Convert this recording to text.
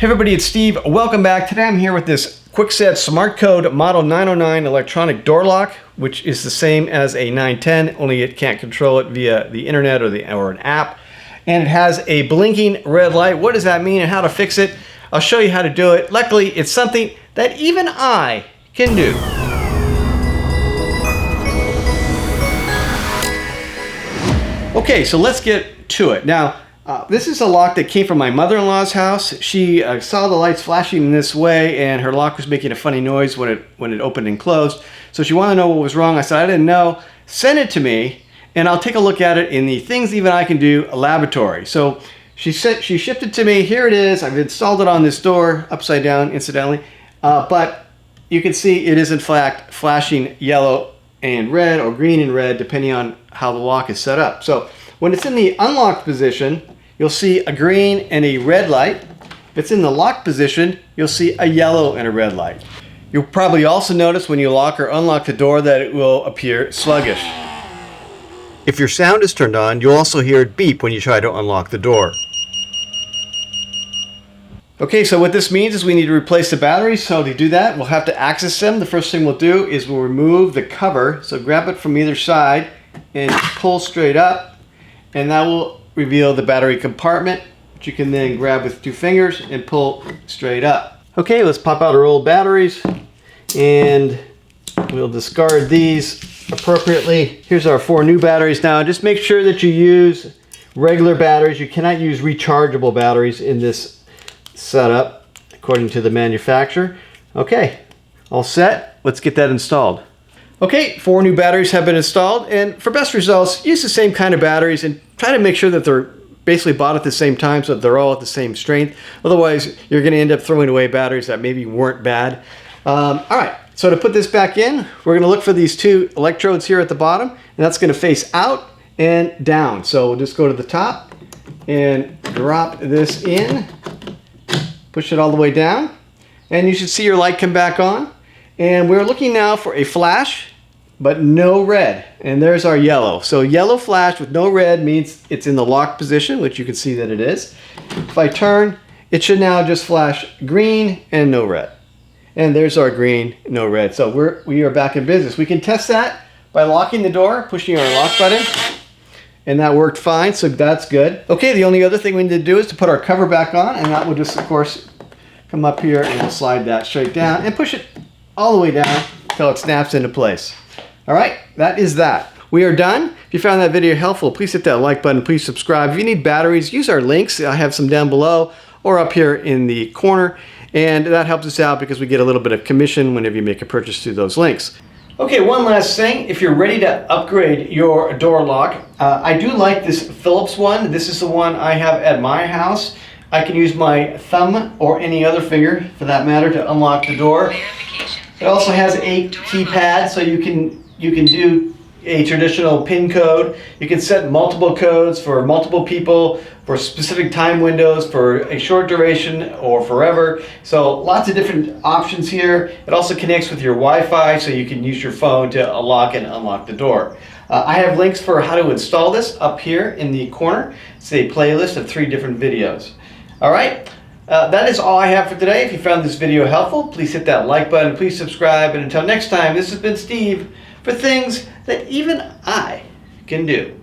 Hey everybody, it's Steve. Welcome back. Today I'm here with this Kwikset SmartCode Model 909 electronic door lock, which is the same as a 910, only it can't control it via the internet or an app. And it has a blinking red light. What does that mean and how to fix it? I'll show you how to do it. Luckily, it's something that even I can do. Okay, so let's get to it. Now, this is a lock that came from my mother-in-law's house. She saw the lights flashing in this way and her lock was making a funny noise when it opened and closed. So she wanted to know what was wrong. I said, I didn't know. Send it to me and I'll take a look at it in the Things Even I Can Do laboratory. So she shipped it to me. Here it is. I've installed it on this door, upside down incidentally. But you can see it is in fact flashing yellow and red or green and red depending on how the lock is set up. So when it's in the unlocked position, you'll see a green and a red light. If it's in the locked position, you'll see a yellow and a red light. You'll probably also notice when you lock or unlock the door that it will appear sluggish. If your sound is turned on, you'll also hear it beep when you try to unlock the door. Okay, so what this means is we need to replace the batteries. So to do that, we'll have to access them. The first thing we'll do is we'll remove the cover. So grab it from either side and pull straight up. And that will reveal the battery compartment, which you can then grab with 2 fingers and pull straight up. Okay, let's pop out our old batteries and we'll discard these appropriately. Here's our 4 new batteries. Now just make sure that you use regular batteries. You cannot use rechargeable batteries in this setup according to the manufacturer. Okay, all set. Let's get that installed. Okay, 4 new batteries have been installed, and for best results, use the same kind of batteries and try to make sure that they're basically bought at the same time so that they're all at the same strength. Otherwise, you're going to end up throwing away batteries that maybe weren't bad. All right, so to put this back in, we're going to look for these 2 electrodes here at the bottom, and that's going to face out and down. So we'll just go to the top and drop this in, push it all the way down, and you should see your light come back on. And we're looking now for a flash, but no red. And there's our yellow. So yellow flash with no red means it's in the locked position, which you can see that it is. If I turn, it should now just flash green and no red. And there's our green, no red. So we are back in business. We can test that by locking the door, pushing our lock button. And that worked fine, so that's good. Okay, the only other thing we need to do is to put our cover back on, and that will just, of course, come up here and we'll slide that straight down and push it all the way down until it snaps into place. All right, that is that. We are done. If you found that video helpful, please hit that like button. Please subscribe. If you need batteries, use our links. I have some down below or up here in the corner. And that helps us out because we get a little bit of commission whenever you make a purchase through those links. Okay, one last thing. If you're ready to upgrade your door lock, I do like this Phillips one. This is the one I have at my house. I can use my thumb or any other finger, for that matter, to unlock the door. It also has a keypad, so you can do a traditional PIN code. You can set multiple codes for multiple people, for specific time windows, for a short duration or forever. So lots of different options here. It also connects with your Wi-Fi, so you can use your phone to lock and unlock the door. I have links for how to install this up here in the corner. It's a playlist of 3 different videos. All right. That is all I have for today. If you found this video helpful, please hit that like button, please subscribe, and until next time, this has been Steve for Things That Even I Can Do.